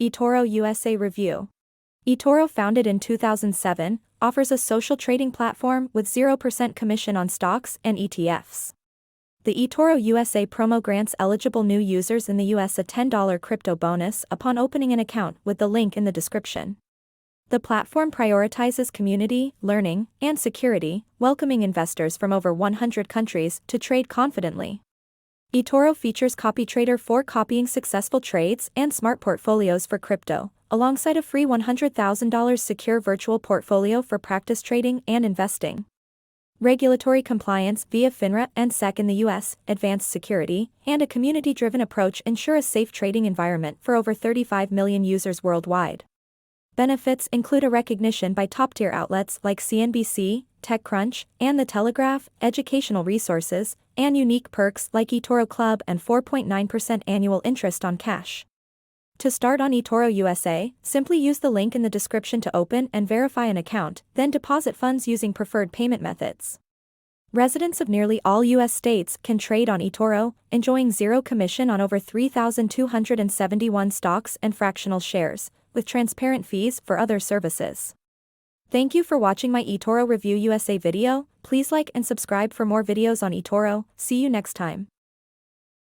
eToro USA Review. eToro, founded in 2007, offers a social trading platform with 0% commission on stocks and ETFs. The eToro USA promo grants eligible new users in the US a $10 crypto bonus upon opening an account with the link in the description. The platform prioritizes community, learning, and security, welcoming investors from over 100 countries to trade confidently. eToro features CopyTrader for copying successful trades and smart portfolios for crypto, alongside a free $100,000 secure virtual portfolio for practice trading and investing. Regulatory compliance via FINRA and SEC in the US, advanced security, and a community-driven approach ensure a safe trading environment for over 35 million users worldwide. Benefits include a recognition by top-tier outlets like CNBC, TechCrunch, and The Telegraph, educational resources, and unique perks like eToro Club and 4.9% annual interest on cash. To start on eToro USA, simply use the link in the description to open and verify an account, then deposit funds using preferred payment methods. Residents of nearly all U.S. states can trade on eToro, enjoying zero commission on over 3,271 stocks and fractional shares, with transparent fees for other services. Thank you for watching my eToro Review USA video. Please like and subscribe for more videos on eToro. See you next time.